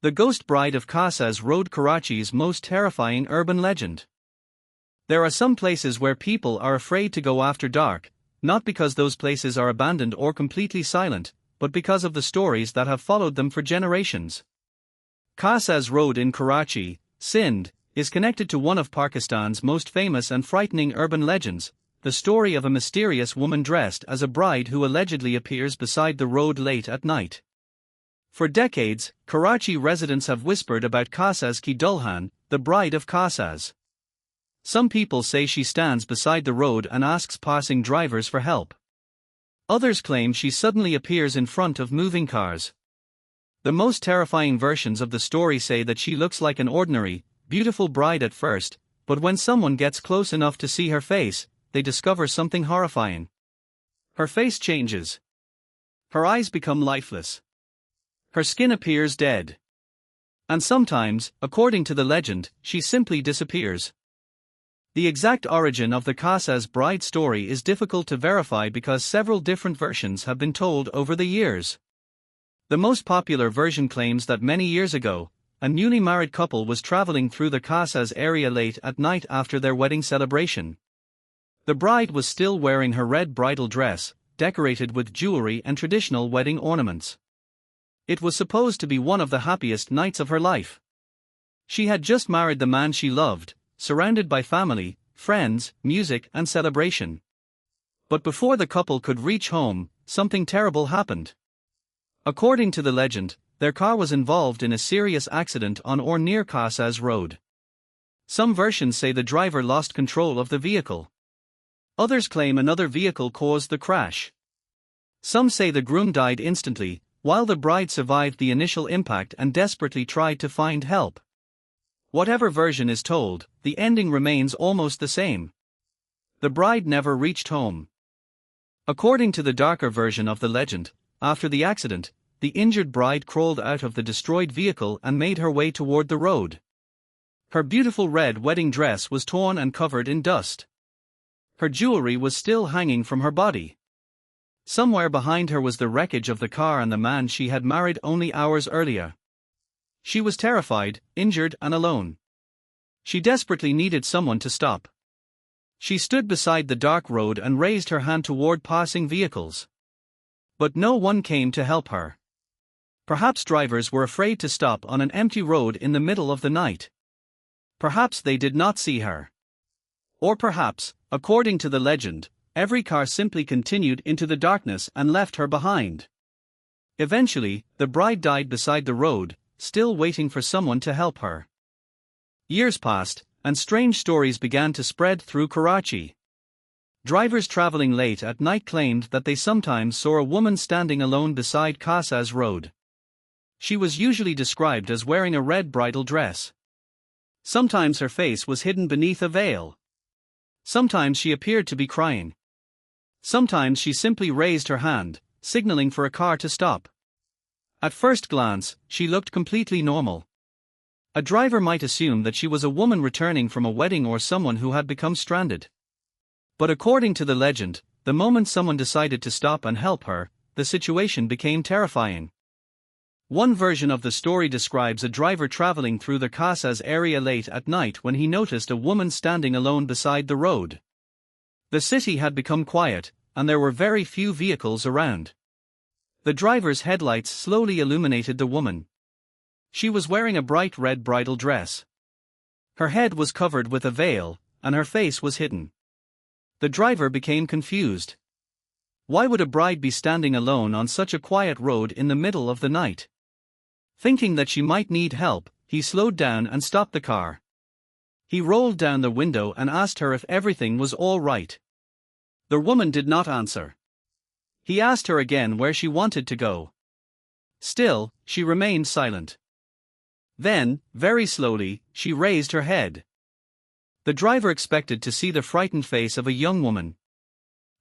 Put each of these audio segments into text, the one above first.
The ghost bride of Karsaz rode Karachi's most terrifying urban legend. There are some places where people are afraid to go after dark, not because those places are abandoned or completely silent, but because of the stories that have followed them for generations. Karsaz Road in Karachi, Sindh, is connected to one of Pakistan's most famous and frightening urban legends, the story of a mysterious woman dressed as a bride who allegedly appears beside the road late at night. For decades, Karachi residents have whispered about Karsaz Ki Dulhan, the Bride of Karsaz. Some people say she stands beside the road and asks passing drivers for help. Others claim she suddenly appears in front of moving cars. The most terrifying versions of the story say that she looks like an ordinary, beautiful bride at first, but when someone gets close enough to see her face, they discover something horrifying. Her face changes. Her eyes become lifeless. Her skin appears dead. And sometimes, according to the legend, she simply disappears. The exact origin of the Karsaz bride story is difficult to verify because several different versions have been told over the years. The most popular version claims that many years ago, a newly married couple was traveling through the Karsaz area late at night after their wedding celebration. The bride was still wearing her red bridal dress, decorated with jewelry and traditional wedding ornaments. It was supposed to be one of the happiest nights of her life. She had just married the man she loved, surrounded by family, friends, music, and celebration. But before the couple could reach home, something terrible happened. According to the legend, their car was involved in a serious accident on or near Karsaz Road. Some versions say the driver lost control of the vehicle. Others claim another vehicle caused the crash. Some say the groom died instantly, while the bride survived the initial impact and desperately tried to find help. Whatever version is told, the ending remains almost the same. The bride never reached home. According to the darker version of the legend, after the accident, the injured bride crawled out of the destroyed vehicle and made her way toward the road. Her beautiful red wedding dress was torn and covered in dust. Her jewelry was still hanging from her body. Somewhere behind her was the wreckage of the car and the man she had married only hours earlier. She was terrified, injured, and alone. She desperately needed someone to stop. She stood beside the dark road and raised her hand toward passing vehicles. But no one came to help her. Perhaps drivers were afraid to stop on an empty road in the middle of the night. Perhaps they did not see her. Or perhaps, according to the legend, every car simply continued into the darkness and left her behind. Eventually, the bride died beside the road, still waiting for someone to help her. Years passed, and strange stories began to spread through Karachi. Drivers traveling late at night claimed that they sometimes saw a woman standing alone beside Karsaz Road. She was usually described as wearing a red bridal dress. Sometimes her face was hidden beneath a veil. Sometimes she appeared to be crying. Sometimes she simply raised her hand, signaling for a car to stop. At first glance, she looked completely normal. A driver might assume that she was a woman returning from a wedding or someone who had become stranded. But according to the legend, the moment someone decided to stop and help her, the situation became terrifying. One version of the story describes a driver traveling through the Karsaz area late at night when he noticed a woman standing alone beside the road. The city had become quiet, and there were very few vehicles around. The driver's headlights slowly illuminated the woman. She was wearing a bright red bridal dress. Her head was covered with a veil, and her face was hidden. The driver became confused. Why would a bride be standing alone on such a quiet road in the middle of the night? Thinking that she might need help, he slowed down and stopped the car. He rolled down the window and asked her if everything was all right. The woman did not answer. He asked her again where she wanted to go. Still, she remained silent. Then, very slowly, she raised her head. The driver expected to see the frightened face of a young woman.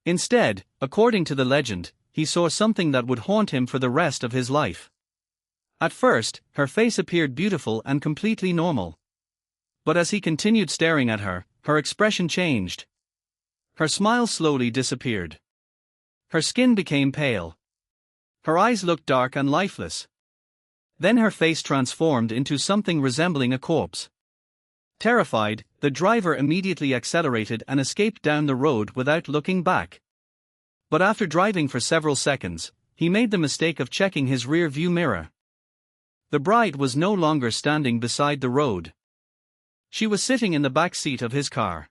Instead, according to the legend, he saw something that would haunt him for the rest of his life. At first, her face appeared beautiful and completely normal. But as he continued staring at her, her expression changed. Her smile slowly disappeared. Her skin became pale. Her eyes looked dark and lifeless. Then her face transformed into something resembling a corpse. Terrified, the driver immediately accelerated and escaped down the road without looking back. But after driving for several seconds, he made the mistake of checking his rear-view mirror. The bride was no longer standing beside the road. She was sitting in the back seat of his car.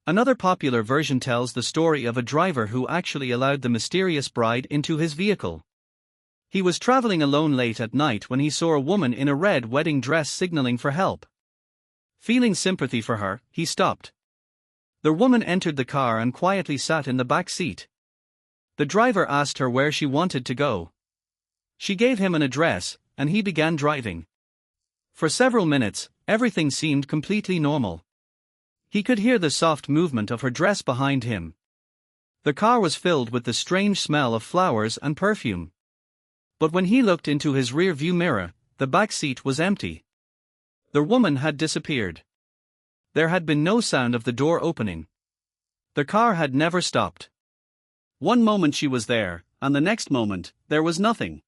Another popular version tells the story of a driver who actually allowed the mysterious bride into his vehicle. He was traveling alone late at night when he saw a woman in a red wedding dress signaling for help. Feeling sympathy for her, he stopped. The woman entered the car and quietly sat in the back seat. The driver asked her where she wanted to go. She gave him an address, and he began driving. For several minutes, everything seemed completely normal. He could hear the soft movement of her dress behind him. The car was filled with the strange smell of flowers and perfume. But when he looked into his rear-view mirror, the back seat was empty. The woman had disappeared. There had been no sound of the door opening. The car had never stopped. One moment she was there, and the next moment, there was nothing.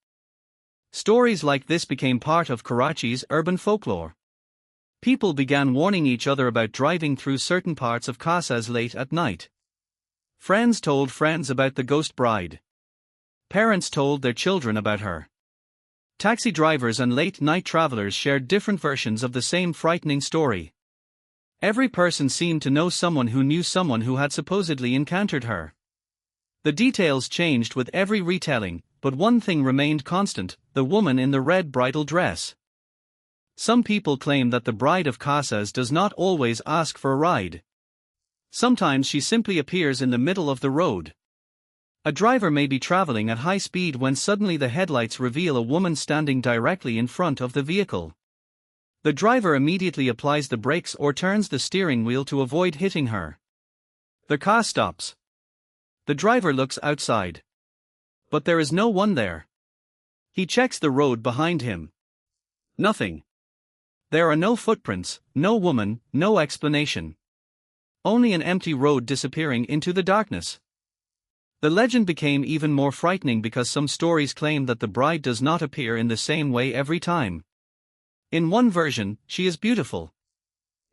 Stories like this became part of Karachi's urban folklore. People began warning each other about driving through certain parts of Karsaz late at night. Friends told friends about the ghost bride. Parents told their children about her. Taxi drivers and late-night travelers shared different versions of the same frightening story. Every person seemed to know someone who knew someone who had supposedly encountered her. The details changed with every retelling, but one thing remained constant: the woman in the red bridal dress. Some people claim that the Bride of Karsaz does not always ask for a ride. Sometimes she simply appears in the middle of the road. A driver may be traveling at high speed when suddenly the headlights reveal a woman standing directly in front of the vehicle. The driver immediately applies the brakes or turns the steering wheel to avoid hitting her. The car stops. The driver looks outside. But there is no one there. He checks the road behind him. Nothing. There are no footprints, no woman, no explanation. Only an empty road disappearing into the darkness. The legend became even more frightening because some stories claim that the bride does not appear in the same way every time. In one version, she is beautiful.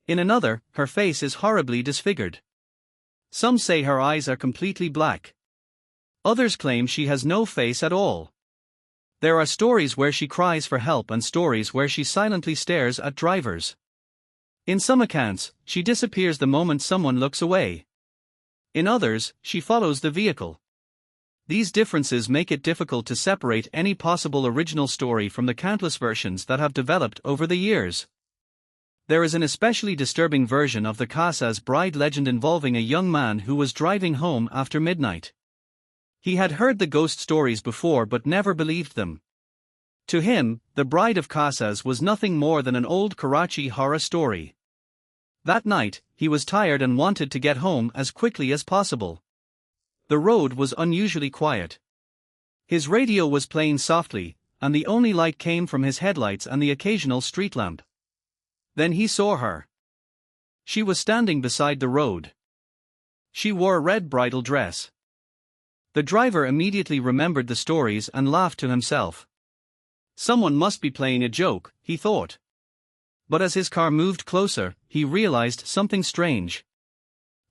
In another, her face is horribly disfigured. Some say her eyes are completely black. Others claim she has no face at all. There are stories where she cries for help and stories where she silently stares at drivers. In some accounts, she disappears the moment someone looks away. In others, she follows the vehicle. These differences make it difficult to separate any possible original story from the countless versions that have developed over the years. There is an especially disturbing version of the Karsaz bride legend involving a young man who was driving home after midnight. He had heard the ghost stories before but never believed them. To him, the Bride of Karsaz was nothing more than an old Karachi horror story. That night, he was tired and wanted to get home as quickly as possible. The road was unusually quiet. His radio was playing softly, and the only light came from his headlights and the occasional street lamp. Then he saw her. She was standing beside the road. She wore a red bridal dress. The driver immediately remembered the stories and laughed to himself. Someone must be playing a joke, he thought. But as his car moved closer, he realized something strange.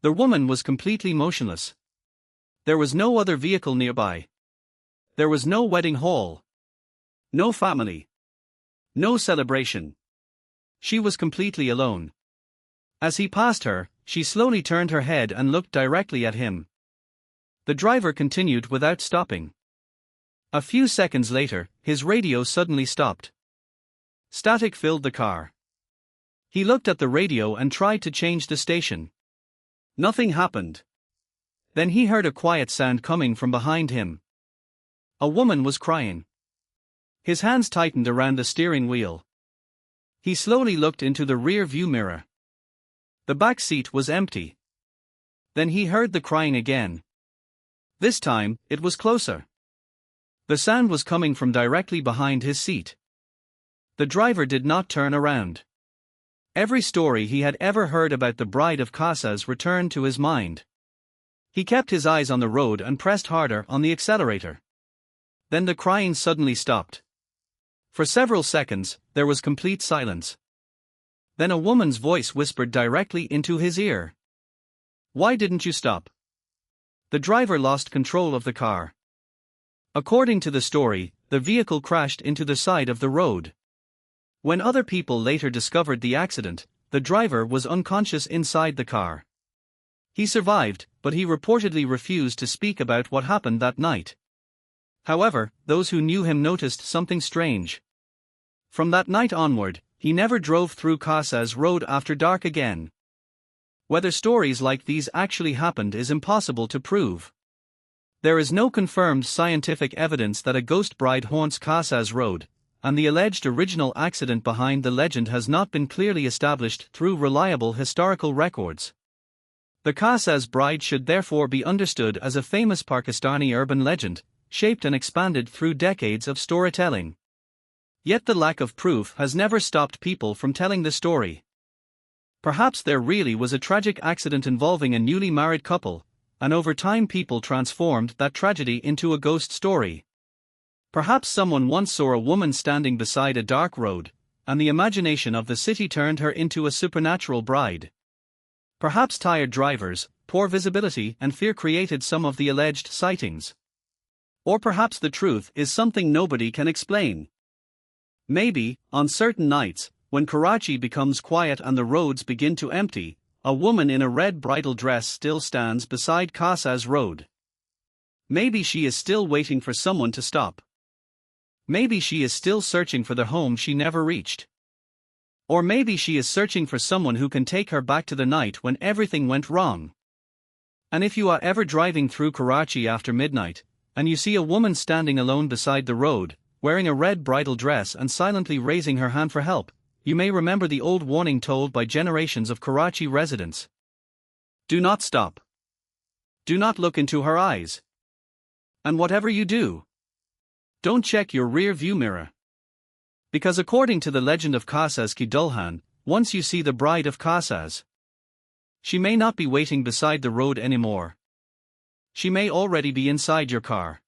The woman was completely motionless. There was no other vehicle nearby. There was no wedding hall. No family. No celebration. She was completely alone. As he passed her, she slowly turned her head and looked directly at him. The driver continued without stopping. A few seconds later, his radio suddenly stopped. Static filled the car. He looked at the radio and tried to change the station. Nothing happened. Then he heard a quiet sound coming from behind him. A woman was crying. His hands tightened around the steering wheel. He slowly looked into the rear-view mirror. The back seat was empty. Then he heard the crying again. This time, it was closer. The sound was coming from directly behind his seat. The driver did not turn around. Every story he had ever heard about the Bride of Karsaz returned to his mind. He kept his eyes on the road and pressed harder on the accelerator. Then the crying suddenly stopped. For several seconds, there was complete silence. Then a woman's voice whispered directly into his ear. "Why didn't you stop?" The driver lost control of the car. According to the story, the vehicle crashed into the side of the road. When other people later discovered the accident, the driver was unconscious inside the car. He survived, but he reportedly refused to speak about what happened that night. However, those who knew him noticed something strange. From that night onward, he never drove through Karsaz Road after dark again. Whether stories like these actually happened is impossible to prove. There is no confirmed scientific evidence that a ghost bride haunts Karsaz Road, and the alleged original accident behind the legend has not been clearly established through reliable historical records. The Karsaz bride should therefore be understood as a famous Pakistani urban legend, shaped and expanded through decades of storytelling. Yet the lack of proof has never stopped people from telling the story. Perhaps there really was a tragic accident involving a newly married couple, and over time people transformed that tragedy into a ghost story. Perhaps someone once saw a woman standing beside a dark road, and the imagination of the city turned her into a supernatural bride. Perhaps tired drivers, poor visibility, and fear created some of the alleged sightings. Or perhaps the truth is something nobody can explain. Maybe, on certain nights, when Karachi becomes quiet and the roads begin to empty, a woman in a red bridal dress still stands beside Karsaz Road. Maybe she is still waiting for someone to stop. Maybe she is still searching for the home she never reached. Or maybe she is searching for someone who can take her back to the night when everything went wrong. And if you are ever driving through Karachi after midnight, and you see a woman standing alone beside the road, wearing a red bridal dress and silently raising her hand for help, you may remember the old warning told by generations of Karachi residents. Do not stop. Do not look into her eyes. And whatever you do, don't check your rear view mirror. Because according to the legend of Karsaz Ki Dulhan, once you see the bride of Karsaz, she may not be waiting beside the road anymore. She may already be inside your car.